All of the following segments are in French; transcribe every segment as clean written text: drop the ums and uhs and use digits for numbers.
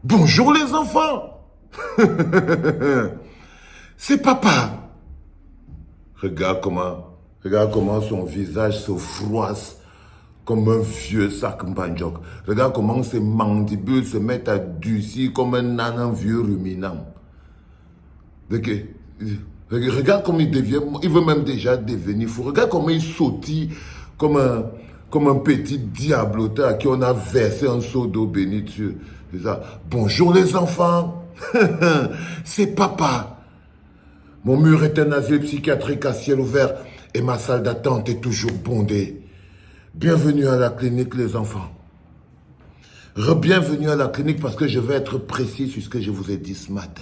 Bonjour les enfants. C'est papa. Regarde comment son visage se froisse comme un vieux sac mbandjok. Regarde comment ses mandibules se mettent à durcir comme un vieux ruminant. Regarde comment il devient, il veut même déjà devenir fou. Regarde comment il sautille comme un petit diablotin à qui on a versé un seau d'eau bénite sur. C'est ça. Bonjour les enfants. C'est papa. Mon mur est un asile psychiatrique à ciel ouvert et ma salle d'attente est toujours bondée. Bienvenue à la clinique les enfants. Bienvenue à la clinique parce que je vais être précis sur ce que je vous ai dit ce matin.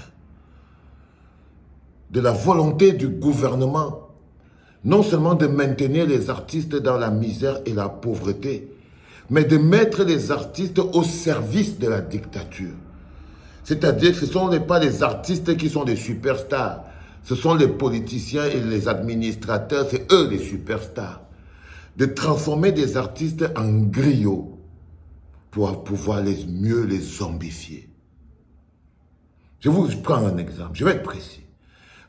De la volonté du gouvernement, non seulement de maintenir les artistes dans la misère et la pauvreté, mais de mettre les artistes au service de la dictature. C'est-à-dire que ce ne sont pas les artistes qui sont des superstars, ce sont les politiciens et les administrateurs, c'est eux les superstars. De transformer des artistes en griots pour pouvoir mieux les zombifier. Je vous prends un exemple, je vais être précis.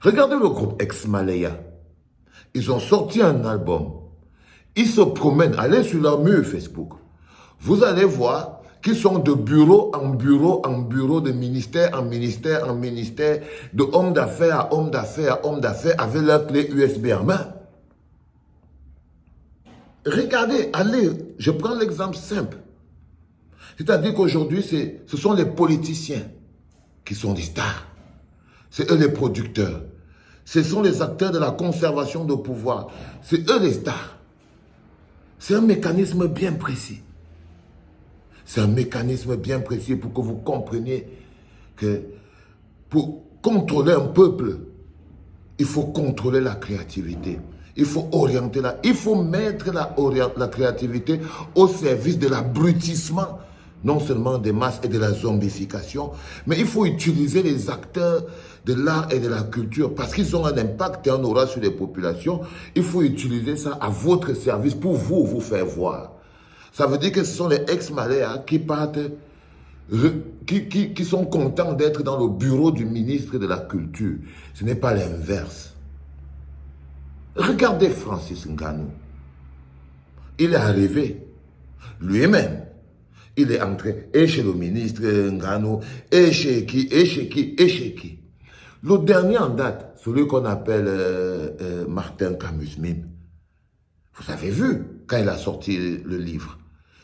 Regardez le groupe Ex-Malaya. Ils ont sorti un album. Ils se promènent, allez sur leur mur Facebook. Vous allez voir qu'ils sont de bureau en bureau en bureau, de ministère en ministère en ministère, de homme d'affaires à homme d'affaires à homme d'affaires avec leur clé USB en main. Regardez, allez, je prends l'exemple simple. C'est-à-dire qu'aujourd'hui, ce sont les politiciens qui sont des stars. C'est eux les producteurs. Ce sont les acteurs de la conservation de pouvoir. C'est eux les stars. C'est un mécanisme bien précis. C'est un mécanisme bien précis pour que vous compreniez que pour contrôler un peuple, il faut contrôler la créativité. Il faut orienter il faut mettre la créativité au service de l'abrutissement, non seulement des masses et de la zombification, mais il faut utiliser les acteurs de l'art et de la culture parce qu'ils ont un impact et un aura sur les populations. Il faut utiliser ça à votre service pour vous faire voir. Ça veut dire que ce sont les ex-Malaya qui partent, qui sont contents d'être dans le bureau du ministre de la Culture. Ce n'est pas l'inverse. Regardez Francis Ngannou. Il est arrivé lui-même. Il est entré et chez le ministre Ngannou, et chez qui, et chez qui, et chez qui. Le dernier en date, celui qu'on appelle Martin Camus-Mime. Vous avez vu quand il a sorti le livre.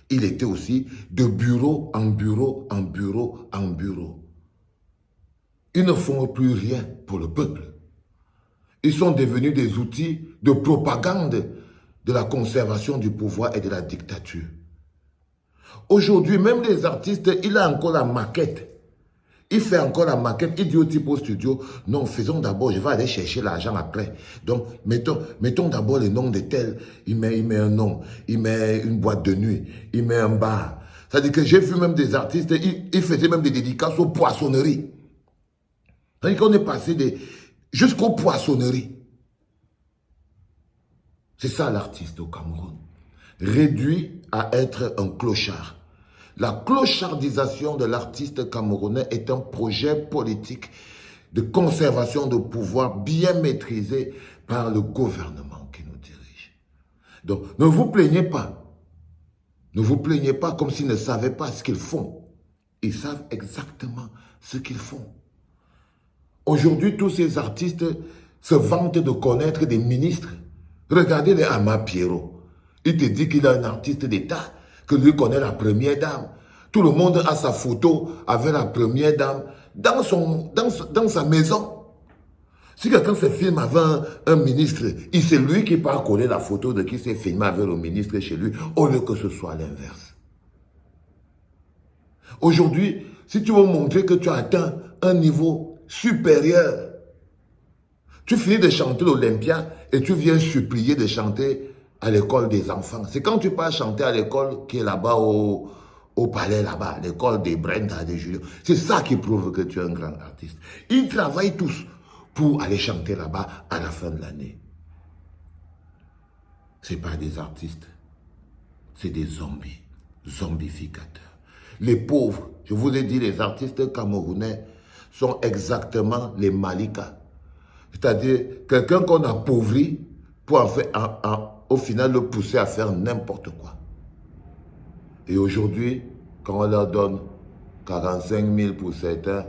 Il était aussi de bureau en bureau, en bureau, en bureau. Ils ne font plus rien pour le peuple. Ils sont devenus des outils de propagande de la conservation du pouvoir et de la dictature. Aujourd'hui, même les artistes, il a encore la maquette. Il fait encore la maquette, il dit au type au studio, non, faisons d'abord, je vais aller chercher l'argent après. Donc, mettons d'abord le nom de tel, il met un nom, il met une boîte de nuit, il met un bar. C'est-à-dire que j'ai vu même des artistes, ils faisaient même des dédicaces aux poissonneries. C'est-à-dire qu'on est passé jusqu'aux poissonneries. C'est ça l'artiste au Cameroun. Réduit à être un clochard. La clochardisation de l'artiste camerounais est un projet politique de conservation de pouvoir bien maîtrisé par le gouvernement qui nous dirige. Donc, ne vous plaignez pas. Ne vous plaignez pas comme s'ils ne savaient pas ce qu'ils font. Ils savent exactement ce qu'ils font. Aujourd'hui, tous ces artistes se vantent de connaître des ministres. Regardez les Ama Pierrot. Il te dit qu'il est un artiste d'État, que lui connaît la première dame. Tout le monde a sa photo avec la première dame dans sa maison. Si quelqu'un se filme avec un ministre, c'est lui qui part coller la photo de qui s'est filmé avec le ministre chez lui, au lieu que ce soit l'inverse. Aujourd'hui, si tu veux montrer que tu as atteint un niveau supérieur, tu finis de chanter l'Olympia et tu viens supplier de chanter à l'école des enfants. C'est quand tu pars chanter à l'école qui est là-bas au palais, là-bas, l'école des Brenda, des Julien. C'est ça qui prouve que tu es un grand artiste. Ils travaillent tous pour aller chanter là-bas à la fin de l'année. Ce n'est pas des artistes, c'est des zombies, zombificateurs. Les pauvres, Je vous ai dit, les artistes camerounais sont exactement les Malika. C'est-à-dire quelqu'un qu'on appauvrit pour au final le pousser à faire n'importe quoi. Et aujourd'hui, quand on leur donne 45 000 pour certains,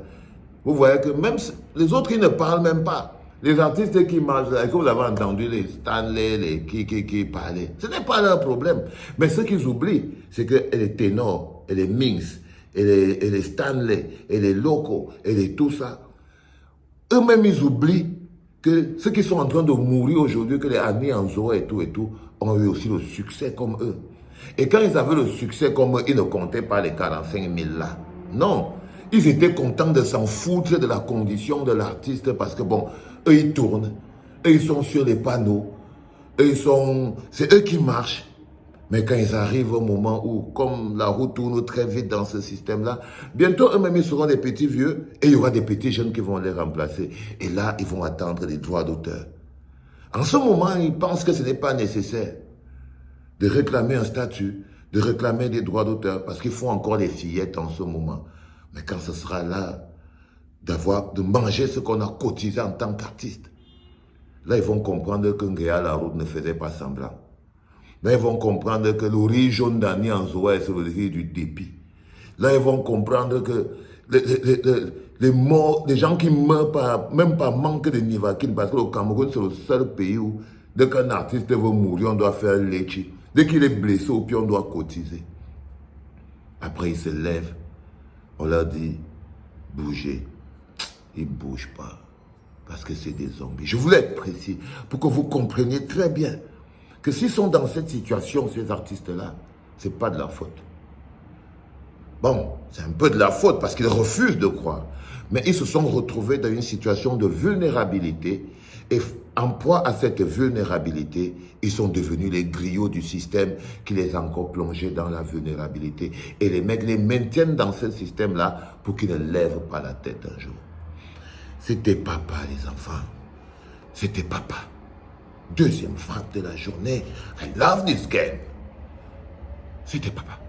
vous voyez que même les autres, ils ne parlent même pas. Les artistes qui marchent, là, que vous avez entendu, les Stanley, les qui parlaient, ce n'est pas leur problème. Mais ce qu'ils oublient, c'est que les ténors, et les Minx, et les Stanley, et les locaux, et les tout ça, eux-mêmes, ils oublient que ceux qui sont en train de mourir aujourd'hui, que les Annie Anzo et tout, ont eu aussi le succès comme eux. Et quand ils avaient le succès comme eux, ils ne comptaient pas les 45 000 là. Non. Ils étaient contents de s'en foutre de la condition de l'artiste parce que bon, eux ils tournent, eux ils sont sur les panneaux, c'est eux qui marchent. Mais quand ils arrivent au moment où, comme la roue tourne très vite dans ce système-là, bientôt eux-mêmes ils seront des petits vieux et il y aura des petits jeunes qui vont les remplacer. Et là, ils vont attendre des droits d'auteur. En ce moment, ils pensent que ce n'est pas nécessaire de réclamer un statut, de réclamer des droits d'auteur, parce qu'ils font encore des fillettes en ce moment. Mais quand ce sera là de manger ce qu'on a cotisé en tant qu'artiste, là ils vont comprendre que Ngea la route ne faisait pas semblant. Là ils vont comprendre que le riz jaune d'Annie Anzoa, c'est le riz du dépit. Là ils vont comprendre que les gens qui meurent même par manque de nivaquine, parce que le Cameroun c'est le seul pays où dès qu'un artiste veut mourir, on doit faire l'échi. Dès qu'il est blessé au pied, on doit cotiser. Après, ils se lèvent. On leur dit, bougez. Ils ne bougent pas. Parce que c'est des zombies. Je voulais être précis pour que vous compreniez très bien que s'ils sont dans cette situation, ces artistes-là, ce n'est pas de leur faute. Bon, c'est un peu de la faute parce qu'ils refusent de croire. Mais ils se sont retrouvés dans une situation de vulnérabilité et en proie à cette vulnérabilité, ils sont devenus les griots du système qui les a encore plongés dans la vulnérabilité. Et les mecs les maintiennent dans ce système-là pour qu'ils ne lèvent pas la tête un jour. C'était papa, les enfants. C'était papa. Deuxième frappe de la journée. I love this game. C'était papa.